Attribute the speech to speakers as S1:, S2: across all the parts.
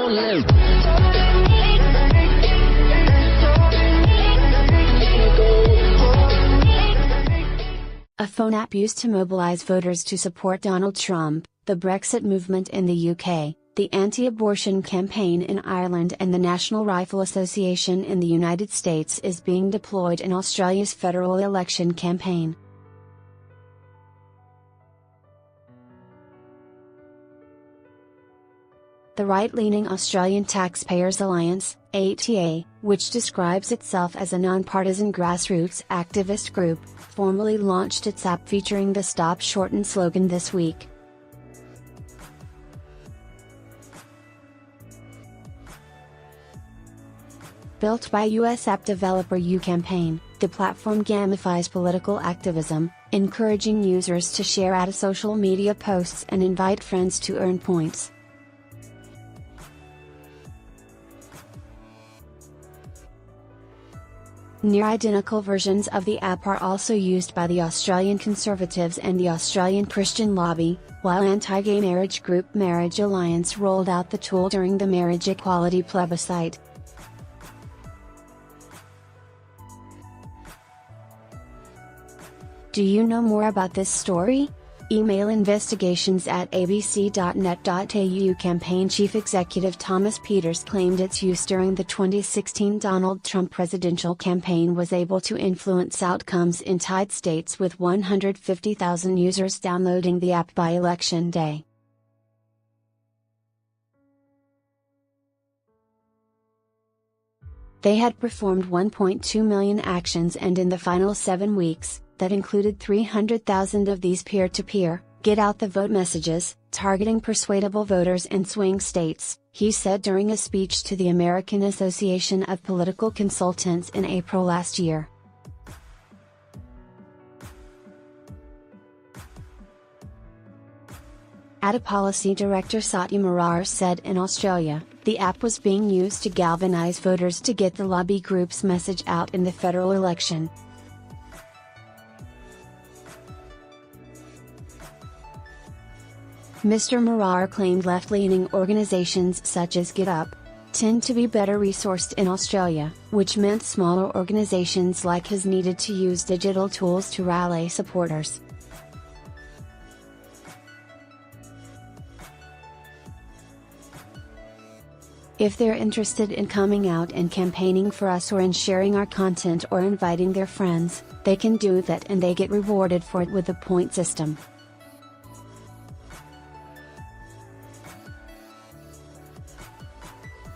S1: A phone app used to mobilise voters to support Donald Trump, the Brexit movement in the UK, the anti-abortion campaign in Ireland and the National Rifle Association in the United States is being deployed in Australia's federal election campaign. The right-leaning Australian Taxpayers Alliance, ATA, which describes itself as a non-partisan grassroots activist group, formally launched its app featuring the Stop Shorten slogan this week. Built by US app developer UCampaign, the platform gamifies political activism, encouraging users to share at social media posts and invite friends to earn points. Near-identical versions of the app are also used by the Australian Conservatives and the Australian Christian Lobby, while anti-gay marriage group Marriage Alliance rolled out the tool during the marriage equality plebiscite. Do you know more about this story? Email investigations@abc.net.au. Campaign chief executive Thomas Peters claimed its use during the 2016 Donald Trump presidential campaign was able to influence outcomes in tied states, with 150,000 users downloading the app by election day. They had performed 1.2 million actions, and in the final 7 weeks, that included 300,000 of these peer-to-peer, get-out-the-vote messages, targeting persuadable voters in swing states, he said during a speech to the American Association of Political Consultants in April last year. ATA Policy Director Sati Marar said in Australia, the app was being used to galvanise voters to get the lobby group's message out in the federal election. Mr. Marar claimed left-leaning organisations such as Get Up tend to be better resourced in Australia, which meant smaller organisations like his needed to use digital tools to rally supporters. If they're interested in coming out and campaigning for us, or in sharing our content or inviting their friends, they can do that, and they get rewarded for it with the point system.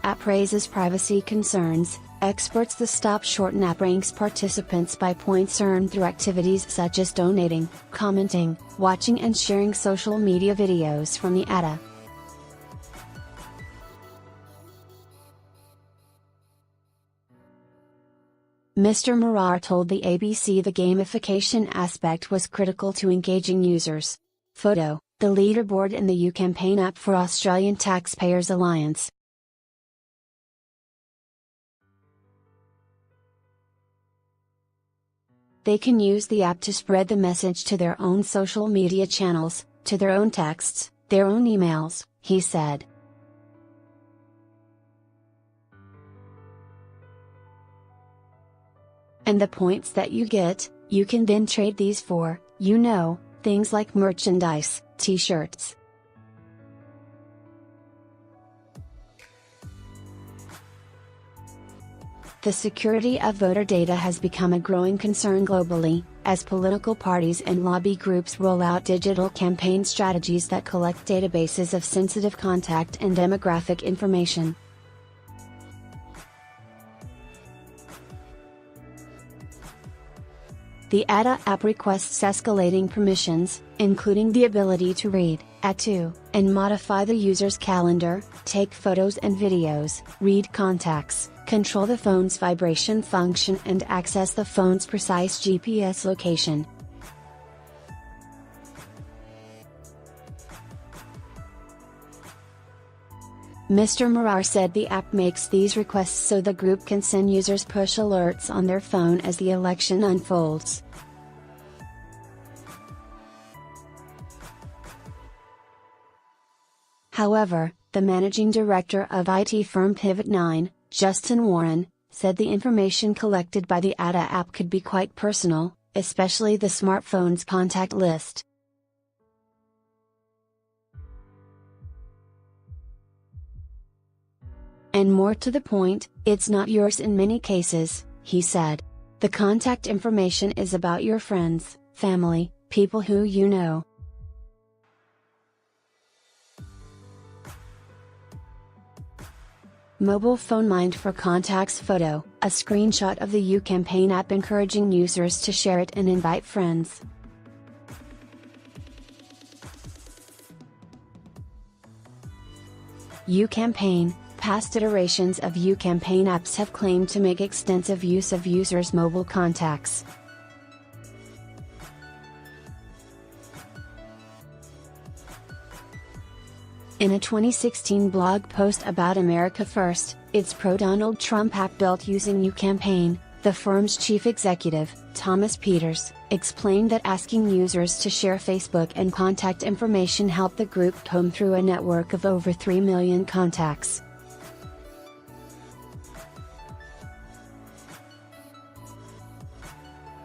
S1: App raises privacy concerns. Experts. The Stop Shorten app ranks participants by points earned through activities such as donating, commenting, watching and sharing social media videos from the ATA. Mr. Marar told the ABC the gamification aspect was critical to engaging users. Photo, the leaderboard in the UCampaign app for Australian Taxpayers Alliance. They can use the app to spread the message to their own social media channels, to their own texts, their own emails, he said. And the points that you get, you can then trade these for, things like merchandise, t-shirts. The security of voter data has become a growing concern globally, as political parties and lobby groups roll out digital campaign strategies that collect databases of sensitive contact and demographic information. The ATA app requests escalating permissions, including the ability to read, add to, and modify the user's calendar, take photos and videos, read contacts, control the phone's vibration function and access the phone's precise GPS location. Mr. Marar said the app makes these requests so the group can send users push alerts on their phone as the election unfolds. However, the managing director of IT firm Pivot9, Justin Warren, said the information collected by the ATA app could be quite personal, especially the smartphone's contact list. And more to the point, it's not yours in many cases, he said. The contact information is about your friends, family, people who you know. Mobile phone Mind for Contacts photo, a screenshot of the UCampaign app encouraging users to share it and invite friends. UCampaign. Past iterations of UCampaign apps have claimed to make extensive use of users' mobile contacts. In a 2016 blog post about America First, its pro-Donald Trump app built using UCampaign, the firm's chief executive, Thomas Peters, explained that asking users to share Facebook and contact information helped the group comb through a network of over 3 million contacts.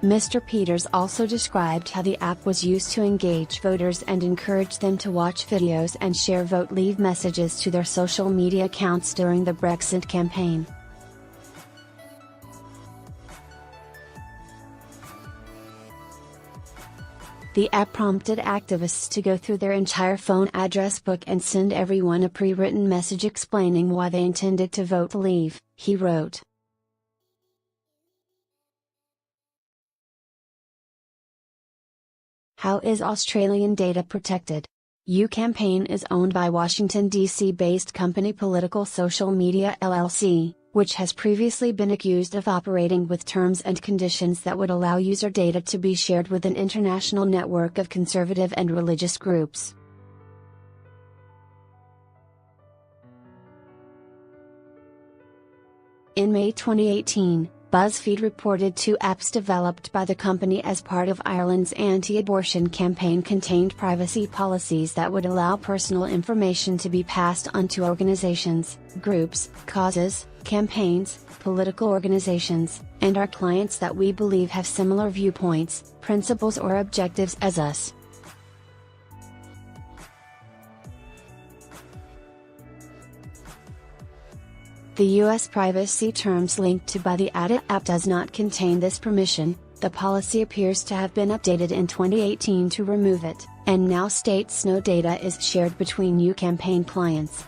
S1: Mr. Peters also described how the app was used to engage voters and encourage them to watch videos and share vote leave messages to their social media accounts during the Brexit campaign. The app prompted activists to go through their entire phone address book and send everyone a pre-written message explaining why they intended to vote leave, he wrote. How is Australian data protected? UCampaign is owned by Washington, D.C.-based company Political Social Media LLC, which has previously been accused of operating with terms and conditions that would allow user data to be shared with an international network of conservative and religious groups. In May 2018, BuzzFeed reported 2 apps developed by the company as part of Ireland's anti-abortion campaign contained privacy policies that would allow personal information to be passed on to organizations, groups, causes, campaigns, political organizations, and our clients that we believe have similar viewpoints, principles or objectives as us. The U.S. privacy terms linked to by the ATA app does not contain this permission. The policy appears to have been updated in 2018 to remove it, and now states no data is shared between UCampaign clients.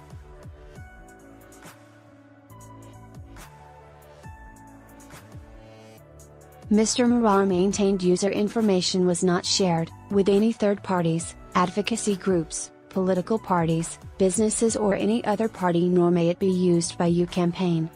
S1: Mr. Morar maintained user information was not shared with any third parties, advocacy groups, political parties, businesses or any other party, nor may it be used by UCampaign.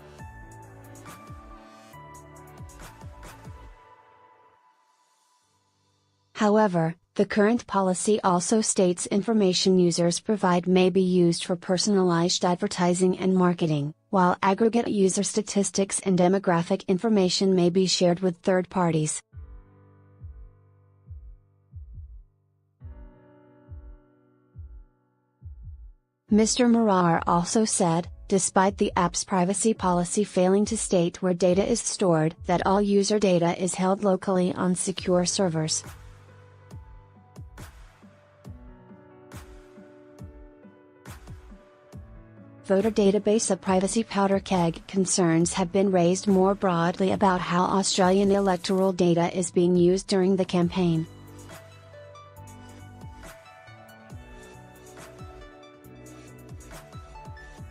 S1: However, the current policy also states information users provide may be used for personalized advertising and marketing, while aggregate user statistics and demographic information may be shared with third parties. Mr. Morar also said, despite the app's privacy policy failing to state where data is stored, that all user data is held locally on secure servers. Voter database of privacy powder keg concerns have been raised more broadly about how Australian electoral data is being used during the campaign.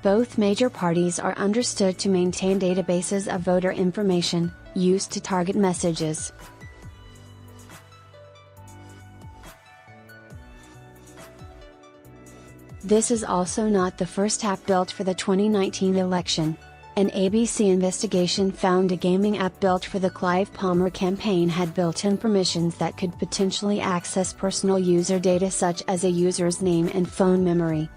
S1: Both major parties are understood to maintain databases of voter information, used to target messages. This is also not the first app built for the 2019 election. An ABC investigation found a gaming app built for the Clive Palmer campaign had built-in permissions that could potentially access personal user data such as a user's name and phone memory.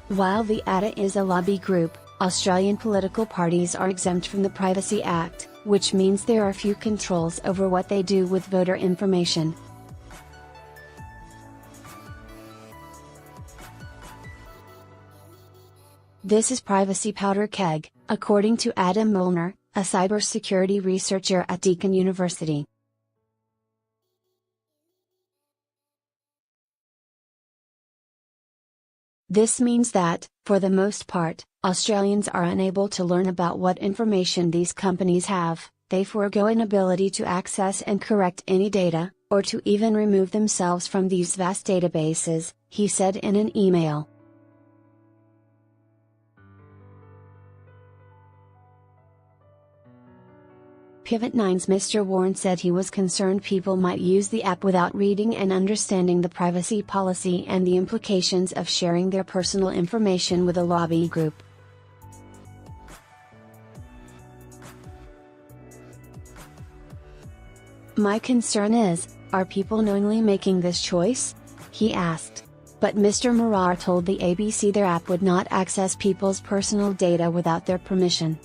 S1: While the ATA is a lobby group, Australian political parties are exempt from the Privacy Act, which means there are few controls over what they do with voter information. This is privacy powder keg, according to Adam Molnar, a cybersecurity researcher at Deakin University. This means that, for the most part, Australians are unable to learn about what information these companies have, they forego an ability to access and correct any data, or to even remove themselves from these vast databases, he said in an email. Pivot 9's Mr. Warren said he was concerned people might use the app without reading and understanding the privacy policy and the implications of sharing their personal information with a lobby group. My concern is, are people knowingly making this choice? He asked. But Mr. Morar told the ABC their app would not access people's personal data without their permission.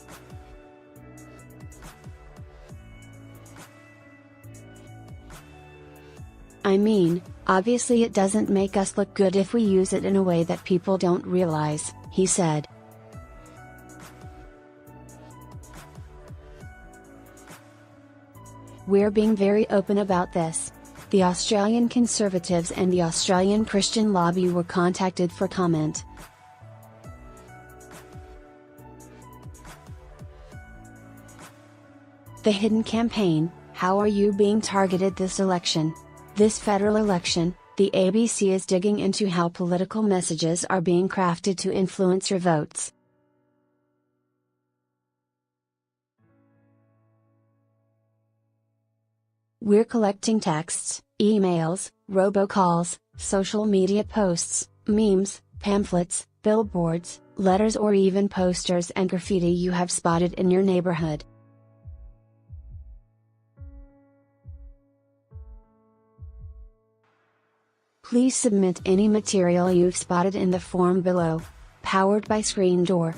S1: I mean, obviously it doesn't make us look good if we use it in a way that people don't realize, he said. We're being very open about this. The Australian Conservatives and the Australian Christian Lobby were contacted for comment. The hidden campaign, how are you being targeted this election? This federal election, the ABC is digging into how political messages are being crafted to influence your votes. We're collecting texts, emails, robocalls, social media posts, memes, pamphlets, billboards, letters or even posters and graffiti you have spotted in your neighborhood. Please submit any material you've spotted in the form below. Powered by Screen Door.